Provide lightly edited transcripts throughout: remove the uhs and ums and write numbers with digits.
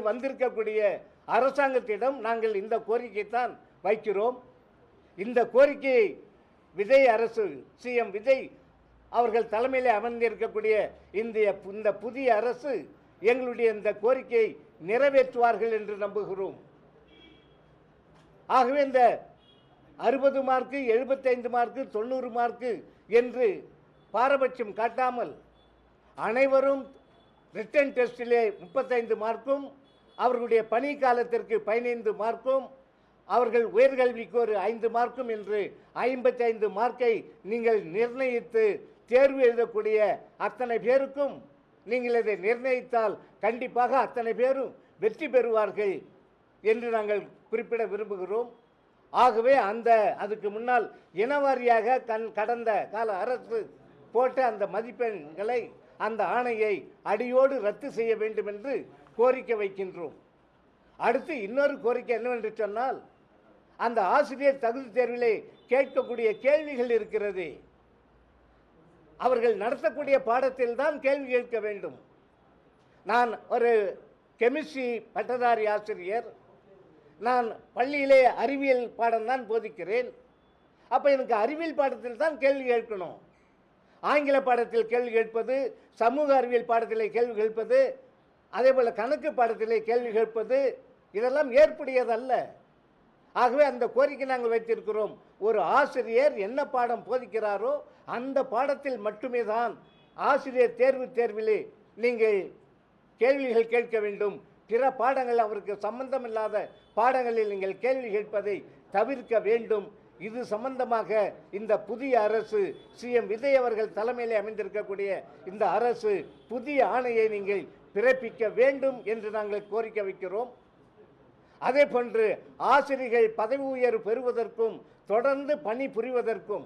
வந்திருக்கக்கூடிய அரசாங்கத்திடம் நாங்கள் இந்த கோரிக்கை தான் வைக்கிறோம். இந்த கோரிக்கை விஜய் அரசு, சிஎம் விஜய் அவர்கள் தலைமையிலே அமர்ந்திருக்கக்கூடிய இந்த புதிய அரசு எங்களுடைய இந்த கோரிக்கையை நிறைவேற்றுவார்கள் என்று நம்புகிறோம். ஆகவே இந்த 60 மார்க்கு, 75 மார்க்கு, 90 மார்க்கு என்று பாரபட்சம் காட்டாமல் அனைவரும் ரிட்டன் டெஸ்டிலே 35 மார்க்கும், அவர்களுடைய பணி காலத்திற்கு 15 மார்க்கும், அவர்கள் உயர்கல்விக்கு ஒரு 5 மார்க்கும் என்று 55 மார்க்கை நீங்கள் நிர்ணயித்து தேர்வு எழுதக்கூடிய அத்தனை பேருக்கும் நீங்கள் இதை நிர்ணயித்தால் கண்டிப்பாக அத்தனை பேரும் வெற்றி பெறுவார்கள் என்று நாங்கள் குறிப்பிட விரும்புகிறோம். ஆகவே அதுக்கு முன்னால் இனவாரியாக கடந்த கால அரசு போட்ட அந்த மதிப்பெண்களை, அந்த ஆணையை அடியோடு ரத்து செய்ய வேண்டும் என்று கோரிக்கை வைக்கின்றோம். அடுத்து இன்னொரு கோரிக்கை என்னவென்று சொன்னால், அந்த ஆசிரியர் தகுதி தேர்விலே கேட்கக்கூடிய கேள்விகள் இருக்கிறது. அவர்கள் நடத்தக்கூடிய பாடத்தில் தான் கேள்வி கேட்க வேண்டும். நான் ஒரு கெமிஸ்ட்ரி பட்டதாரி ஆசிரியர். நான் பள்ளியிலே அறிவியல் பாடம் தான் போதிக்கிறேன். அப்போ எனக்கு அறிவியல் பாடத்தில் தான் கேள்வி கேட்கணும். ஆங்கில பாடத்தில் கேள்வி கேட்பது, சமூக அறிவியல் பாடத்திலே கேள்வி கேட்பது, அதே போல் கணக்கு பாடத்திலே கேள்வி கேட்பது இதெல்லாம் ஏற்புடையதல்ல. ஆகவே அந்த கோரிக்கை நாங்கள் வைத்திருக்கிறோம். ஒரு ஆசிரியர் என்ன பாடம் போதிக்கிறாரோ அந்த பாடத்தில் மட்டுமே தான் ஆசிரியர் தேர்விலே நீங்கள் கேள்விகள் கேட்க வேண்டும். பிற பாடங்கள் அவருக்கு சம்பந்தமில்லாத பாடங்களில் நீங்கள் கேள்வி கேட்பதை தவிர்க்க வேண்டும். இது சம்பந்தமாக இந்த புதிய அரசு, சிஎம் விஜய் அவர்கள் தலைமையிலே அமைந்திருக்கக்கூடிய இந்த அரசு புதிய ஆணையை நீங்கள் பிறப்பிக்க வேண்டும் என்று நாங்கள் கோரிக்கை வைக்கிறோம். அதே போன்று ஆசிரியர்கள் பதவி உயர்வு பெறுவதற்கும் தொடர்ந்து பணி புரிவதற்கும்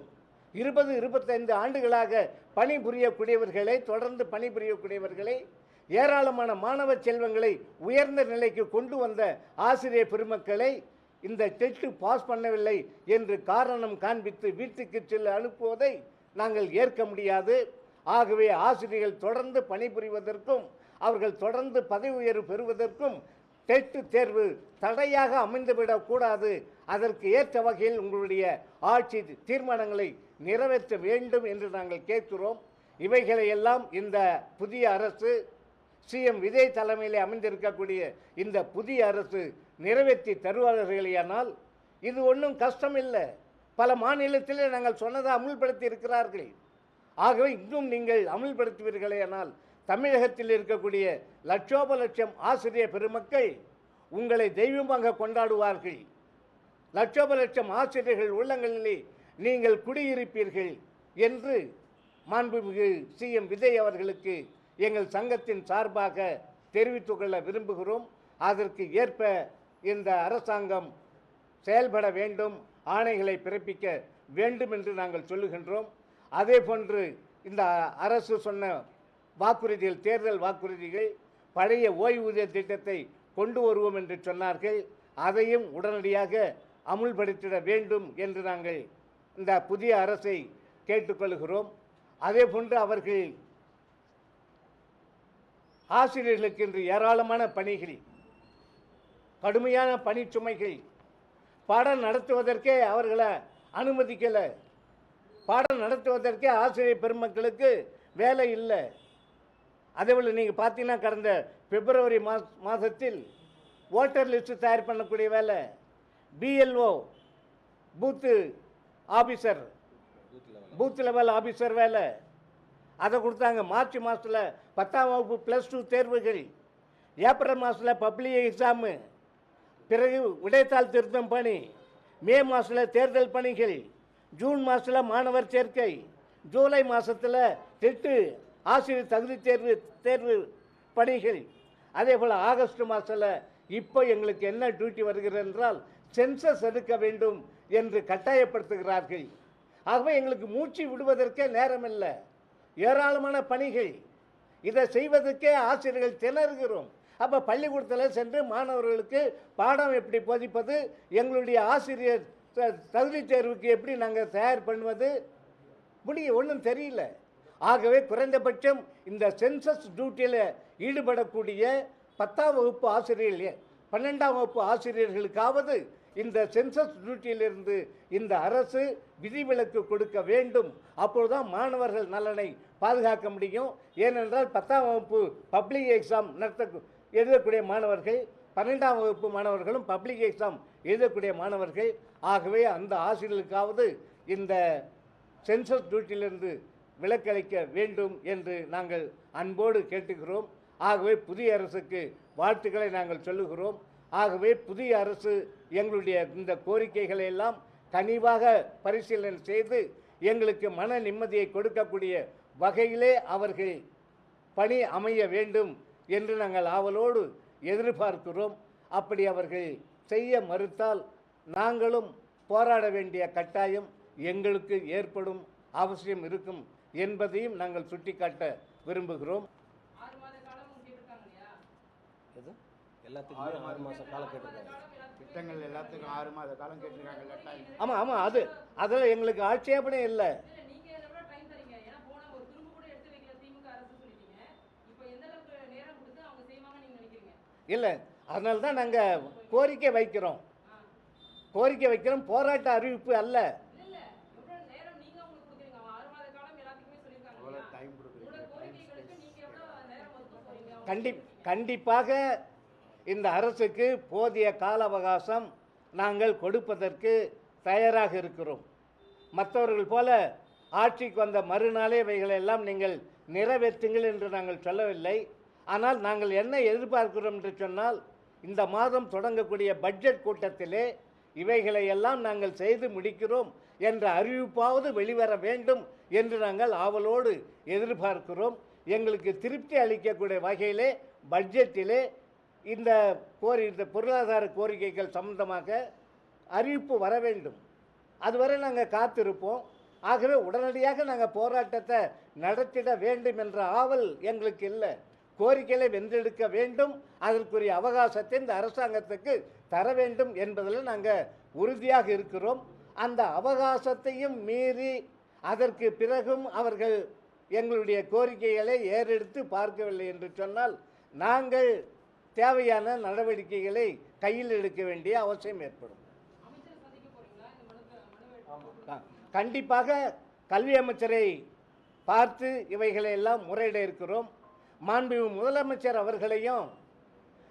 20-25 ஆண்டுகளாக பணிபுரியக்கூடியவர்களை, தொடர்ந்து பணிபுரியக்கூடியவர்களை, ஏராளமான மாணவ செல்வங்களை உயர்ந்த நிலைக்கு கொண்டு வந்த ஆசிரியர் பெருமக்களை இந்த டெஸ்ட் பாஸ் பண்ணவில்லை என்று காரணம் காண்பித்து வீட்டுக்கு செல்ல அனுப்புவதை நாங்கள் ஏற்க முடியாது. ஆகவே ஆசிரியர்கள் தொடர்ந்து பணிபுரிவதற்கும் அவர்கள் தொடர்ந்து பதவி உயர்வு பெறுவதற்கும் டெஸ்ட் தேர்வு தடையாக அமைந்துவிடக்கூடாது. அதற்கு ஏற்ற வகையில் உங்களுடைய ஆட்சி தீர்மானங்களை நிறைவேற்ற வேண்டும் என்று நாங்கள் கேட்கிறோம். இவைகளை எல்லாம் இந்த புதிய அரசு, சிஎம் விஜய் தலைமையிலே அமைந்திருக்கக்கூடிய இந்த புதிய அரசு நிறைவேற்றி தருவார்களேயானால் இது ஒன்றும் கஷ்டம் இல்லை. பல மாநிலத்திலே நாங்கள் சொன்னதை அமுல்படுத்தி இருக்கிறார்கள். ஆகவே இன்னும் நீங்கள் அமுல்படுத்துவீர்களேயானால் தமிழகத்தில் இருக்கக்கூடிய லட்சோப லட்சம் ஆசிரியர் பெருமக்கள் உங்களை தெய்வமாக கொண்டாடுவார்கள். லட்சோப லட்சம் ஆசிரியர்கள் உள்ளங்களிலே நீங்கள் குடியிருப்பீர்கள் என்று மாண்புமிகு சிஎம் விஜய் அவர்களுக்கு எங்கள் சங்கத்தின் சார்பாக தெரிவித்துக் கொள்ள விரும்புகிறோம். அதற்கு ஏற்ப இந்த அரசாங்கம் செயல்பட வேண்டும், ஆணைகளை பிறப்பிக்க வேண்டும் என்று நாங்கள் சொல்லுகின்றோம். அதே போன்று இந்த அரசு சொன்ன வாக்குறுதிகள், தேர்தல் வாக்குறுதிகள், பழைய ஓய்வூதிய திட்டத்தை கொண்டு வருவோம் என்று சொன்னார்கள். அதையும் உடனடியாக அமுல்படுத்திட வேண்டும் என்று நாங்கள் இந்த புதிய அரசை கேட்டுக்கொள்கிறோம். அதே போன்று அவர்கள் ஆசிரியர்களுக்கு இன்று ஏராளமான பணிகள், கடுமையான பணிச்சுமைகள், பாடம் நடத்துவதற்கே அவர்களை அனுமதிக்கலை. பாடம் நடத்துவதற்கே ஆசிரியர் பெருமக்களுக்கு வேலை இல்லை. அதேபோல் நீங்கள் பார்த்தீங்கன்னா கடந்த பிப்ரவரி மாதத்தில் ஓட்டர் லிஸ்ட்டு தயார் பண்ணக்கூடிய வேலை, பிஎல்ஓ பூத்து ஆஃபீஸர், பூத் லெவல் ஆஃபீஸர் வேலை, அதை கொடுத்தாங்க. மார்ச் மாதத்தில் 10ஆம் வகுப்பு +2 தேர்வுகள், ஏப்ரல் மாதத்தில் பப்ளிக் எக்ஸாமு, பிறகு விடைத்தாள் திருத்தம் பணி, மே மாதத்தில் தேர்தல் பணிகள், ஜூன் மாதத்தில் மாணவர் சேர்க்கை, ஜூலை மாதத்தில் டெட்டு ஆசிரியர் தகுதி தேர்வு பணிகள், அதே போல் ஆகஸ்ட் மாதத்தில் இப்போ எங்களுக்கு என்ன டியூட்டி வருகிறது என்றால் சென்சஸ் எடுக்க வேண்டும் என்று கட்டாயப்படுத்துகிறார்கள். ஆகவே எங்களுக்கு மூச்சு விடுவதற்கே நேரமில்லை, ஏராளமான பணிகள். இதை செய்வதற்கே ஆசிரியர்கள் திணறுகிறோம். அப்போ பள்ளிக்கூடத்தில் சென்று மாணவர்களுக்கு பாடம் எப்படி போதிப்பது, எங்களுடைய ஆசிரியர் தகுதி தேர்வுக்கு எப்படி நாங்கள் தயார் பண்ணுவது, ஒன்றும் தெரியல. ஆகவே குறைந்தபட்சம் இந்த சென்சஸ் டியூட்டியில் ஈடுபடக்கூடிய 10ஆம் வகுப்பு ஆசிரியர்கள் 12ஆம் வகுப்பு ஆசிரியர்களுக்காவது இந்த சென்சஸ் டியூட்டியிலிருந்து இந்த அரசு விதிவிலக்கு கொடுக்க வேண்டும். அப்பொழுதுதான் மாணவர்கள் நலனை பாதுகாக்க முடியும். ஏனென்றால் 10ஆம் வகுப்பு பப்ளிக் எக்ஸாம் எழுதக்கூடிய மாணவர்கள், 12ஆம் வகுப்பு மாணவர்களும் பப்ளிக் எக்ஸாம் எழுதக்கூடிய மாணவர்கள். ஆகவே அந்த ஆசிரியர்களுக்காவது இந்த சென்சஸ் டியூட்டியிலிருந்து விலக்களிக்க வேண்டும் என்று நாங்கள் அன்போடு கேட்டுக்கிறோம். ஆகவே புதிய அரசுக்கு வாழ்த்துக்களை நாங்கள் சொல்லுகிறோம். ஆகவே புதிய அரசு எங்களுடைய இந்த கோரிக்கைகளை எல்லாம் கனிவாக பரிசீலனை செய்து எங்களுக்கு மன நிம்மதியை கொடுக்கக்கூடிய வகையிலே அவர்கள் பணி அமைய வேண்டும் என்று நாங்கள் ஆவலோடு எதிர்பார்க்கிறோம். அப்படி அவர்கள் செய்ய மறுத்தால் நாங்களும் போராட வேண்டிய கட்டாயம் எங்களுக்கு ஏற்படும் அவசியம் இருக்கும் என்பதையும் நாங்கள் சுட்டிக்காட்ட விரும்புகிறோம். எல்லாத்துக்குமே 6 மாத காலம் கேட்டிருக்காங்க. திட்டங்கள் எல்லாத்துக்கும் 6 மாத காலம் கேட்டிருக்காங்க. ஆமாம், அதில் எங்களுக்கு ஆட்சேபனே இல்லை. இல்லை, அதனால தான் நாங்கள் கோரிக்கை வைக்கிறோம். போராட்ட அறிவிப்பு அல்ல. கண்டிப்பாக இந்த அரசுக்கு போதிய கால அவகாசம் நாங்கள் கொடுப்பதற்கு தயாராக இருக்கிறோம். மற்றவர்கள் போல ஆட்சிக்கு வந்த மறுநாளே இவைகளெல்லாம் நீங்கள் நிறைவேற்றுங்கள் என்று நாங்கள் சொல்லவில்லை. ஆனால் நாங்கள் என்ன எதிர்பார்க்கிறோம் என்று சொன்னால், இந்த மாதம் தொடங்கக்கூடிய பட்ஜெட் கூட்டத்திலே இவைகளை எல்லாம் நாங்கள் செய்து முடிக்கிறோம் என்ற அறிவிப்பாவது வெளிவர வேண்டும் என்று நாங்கள் ஆவலோடு எதிர்பார்க்கிறோம். எங்களுக்கு திருப்தி அளிக்கக்கூடிய வகையிலே பட்ஜெட்டிலே இந்த பொருளாதார கோரிக்கைகள் சம்பந்தமாக அறிவிப்பு வர வேண்டும். அதுவரை நாங்கள் காத்திருப்போம். ஆகவே உடனடியாக நாங்கள் போராட்டத்தை நடத்திட வேண்டும் என்ற ஆவல் எங்களுக்கு இல்லை. கோரிக்கைகளை வென்றெடுக்க வேண்டும், அதற்குரிய அவகாசத்தை இந்த அரசாங்கத்துக்கு தர வேண்டும் என்பதில் நாங்கள் உறுதியாக இருக்கிறோம். அந்த அவகாசத்தையும் மீறி அதற்கு பிறகும் அவர்கள் எங்களுடைய கோரிக்கைகளை ஏறெடுத்து பார்க்கவில்லை என்று சொன்னால் நாங்கள் தேவையான நடவடிக்கைகளை கையில் எடுக்க வேண்டிய அவசியம் ஏற்படும். கண்டிப்பாக கல்வி அமைச்சரை பார்த்து இவைகளை எல்லாம் முறையிட இருக்கிறோம். மாண்புமிகு முதலமைச்சர் அவர்களையும்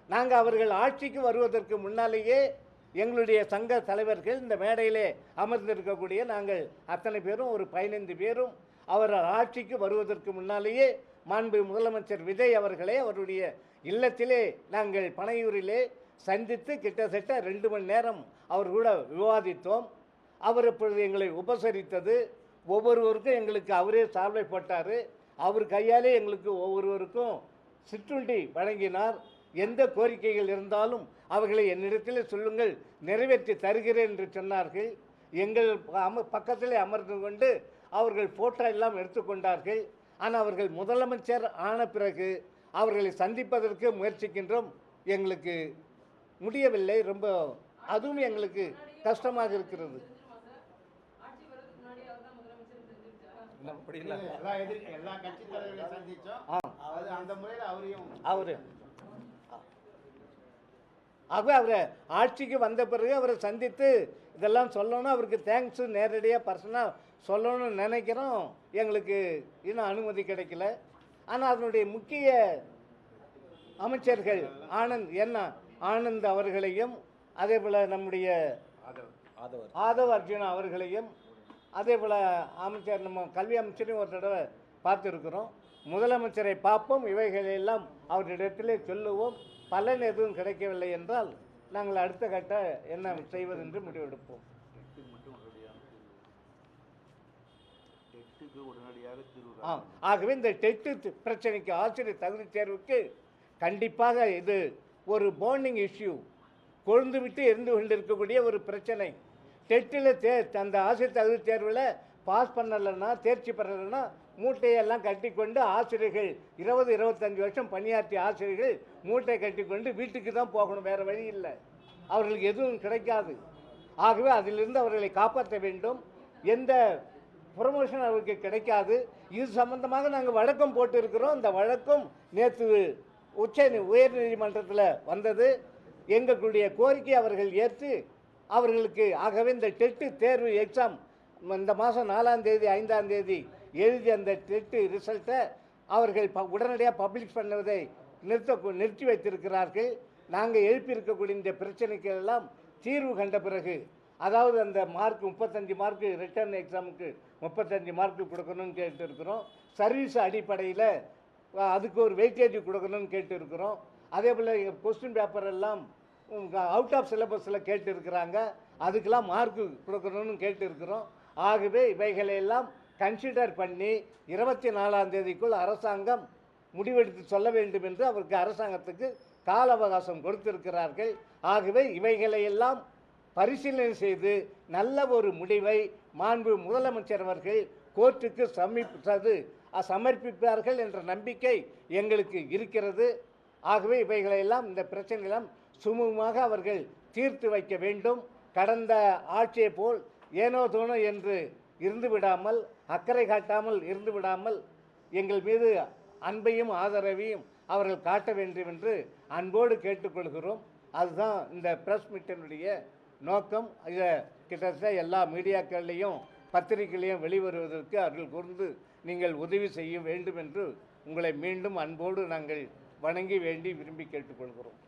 நாங்கள் அவர்கள் ஆட்சிக்கு வருவதற்கு முன்னாலேயே எங்களுடைய சங்க தலைவர்கள் இந்த மேடையிலே அமர்ந்திருக்கக்கூடிய நாங்கள் அத்தனை பேரும் ஒரு 15 பேரும் அவர்கள் ஆட்சிக்கு வருவதற்கு முன்னாலேயே மாண்புமிகு முதலமைச்சர் விஜய் அவர்களே அவருடைய இல்லத்திலே நாங்கள் பனையூரிலே சந்தித்து கிட்டத்தட்ட 2 மணி நேரம் அவர் கூட விவாதித்தோம். அவர் இப்பொழுது எங்களை உபசரித்தது, ஒவ்வொருவருக்கும் எங்களுக்கு அவரே சால்வை போட்டார். அவர் கையாலே எங்களுக்கு ஒவ்வொருவருக்கும் சிற்றுண்டி வழங்கினார். எந்த கோரிக்கைகள் இருந்தாலும் அவர்களை என்னிடத்தில் சொல்லுங்கள், நிறைவேற்றி தருகிறேன் என்று சொன்னார்கள். எங்கள் பக்கத்திலே அமர்ந்து கொண்டு அவர்கள் ஃபோட்டோ எல்லாம் எடுத்துக்கொண்டார்கள். ஆனால் அவர்கள் முதலமைச்சர் ஆன பிறகு அவர்களை சந்திப்பதற்கு முயற்சிக்கின்றோம், எங்களுக்கு முடியவில்லை. ரொம்ப அதுவும் எங்களுக்கு கஷ்டமாக இருக்கிறது. ஆகவே அவரை ஆட்சிக்கு வந்த பிறகு அவரை சந்தித்து இதெல்லாம் சொல்லணும், அவருக்கு தேங்க்ஸு நேரடியாக பர்சனலாக சொல்லணும்னு நினைக்கிறோம். எங்களுக்கு இன்னும் அனுமதி கிடைக்கல. ஆனால் அதனுடைய முக்கிய அமைச்சர்கள் ஆனந்த் அவர்களையும் அதே போல் நம்முடைய ஆதவ் அர்ஜுனா அவர்களையும் அதே போல் அமைச்சர் நம்ம கல்வி அமைச்சரையும் ஒரு தடவை பார்த்துருக்குறோம். முதலமைச்சரை பார்ப்போம், இவைகளெல்லாம் அவரிடத்திலே சொல்லுவோம். பலன் எதுவும் கிடைக்கவில்லை என்றால் நாங்கள் அடுத்த கட்ட என்ன செய்வது என்று முடிவெடுப்போம். ஆகவே இந்த டெட்டு பிரச்சனைக்கு, ஆசிரியர் தகுதி தேர்வுக்கு கண்டிப்பாக இது ஒரு போர்னிங் இஷ்யூ, கொழுந்து விட்டு எரிந்து கொண்டிருக்கக்கூடிய ஒரு பிரச்சனை. டெட்டில் அந்த ஆசிரியர் தகுதி தேர்வில் பாஸ் பண்ணலைன்னா, தேர்ச்சி பெறலைன்னா மூட்டையெல்லாம் கட்டி கொண்டு ஆசிரியர்கள் 20-25 வருஷம் பணியாற்றிய ஆசிரியர்கள் மூட்டை கட்டி கொண்டு வீட்டுக்கு தான் போகணும், வேறு வழி இல்லை. அவர்களுக்கு எதுவும் கிடைக்காது. ஆகவே அதிலிருந்து அவர்களை காப்பாற்ற வேண்டும். எந்த ப்ரொமோஷன் அவருக்கு கிடைக்காது. இது சம்பந்தமாக நாங்கள் வழக்கம் போட்டு இருக்கிறோம். இந்த வழக்கம் நேற்று உயர்நீதிமன்றத்தில் வந்தது. எங்களுடைய கோரிக்கை அவர்கள் ஏற்று அவர்களுக்கு ஆகவே இந்த டெட்டு தேர்வு எக்ஸாம் இந்த மாதம் 4ஆம் தேதி 5ஆம் தேதி எழுதி அந்த டெட்டு ரிசல்ட்டை அவர்கள் உடனடியாக பப்ளிஷ் பண்ணுவதை நிறுத்தி வைத்திருக்கிறார்கள். நாங்கள் எழுப்பியிருக்கக்கூடிய இந்த பிரச்சனைக்கு எல்லாம் தீர்வு கண்ட பிறகு, அதாவது அந்த மார்க் 35 மார்க்கு ரிட்டர்ன் எக்ஸாமுக்கு 35 மார்க்கு கொடுக்கணும்னு கேட்டு இருக்கிறோம். சர்வீஸ் அடிப்படையில் அதுக்கு ஒரு வெயிட்டேஜ் கொடுக்கணும்னு கேட்டு இருக்கிறோம். அதே போல் கொஸ்டின் பேப்பர் எல்லாம் அவுட் ஆஃப் சிலபஸில் கேட்டு இருக்கிறாங்க, அதுக்கெல்லாம் மார்க்கு கொடுக்கணும்னு கேட்டு இருக்கிறோம். ஆகவே இவைகளையெல்லாம் கன்சிடர் பண்ணி 24ஆம் தேதிக்குள் அரசாங்கம் முடிவெடுத்து சொல்ல வேண்டும் என்று அவருக்கு அரசாங்கத்துக்கு கால அவகாசம் கொடுத்திருக்கிறார்கள். ஆகவே இவைகளையெல்லாம் பரிசீலனை செய்து நல்ல ஒரு முடிவை மாண்பு முதலமைச்சர் அவர்கள் கோர்ட்டுக்கு சமர்ப்பிப்பார்கள் என்ற நம்பிக்கை எங்களுக்கு இருக்கிறது. ஆகவே இவைகளையெல்லாம் இந்த பிரச்சனையெல்லாம் சுமூகமாக அவர்கள் தீர்த்து வைக்க வேண்டும். கடந்த ஆட்சியை போல் ஏனோ தோனோ என்று இருந்து விடாமல், அக்கறை காட்டாமல் இருந்து விடாமல் எங்கள் மீது அன்பையும் ஆதரவையும் அவர்கள் காட்ட வேண்டும் என்று அன்போடு கேட்டுக்கொள்கிறோம். அதுதான் இந்த ப்ரெஸ் மீட்டினுடைய நோக்கம். இதை கிட்டத்தட்ட எல்லா மீடியாக்கள்லேயும் பத்திரிகைகளையும் வெளிவருவதற்கு அவர்கள் கூர்ந்து நீங்கள் உதவி செய்ய வேண்டும் என்று உங்களை மீண்டும் அன்போடு நாங்கள் வணங்கி வேண்டி விரும்பி கேட்டுக்கொள்கிறோம்.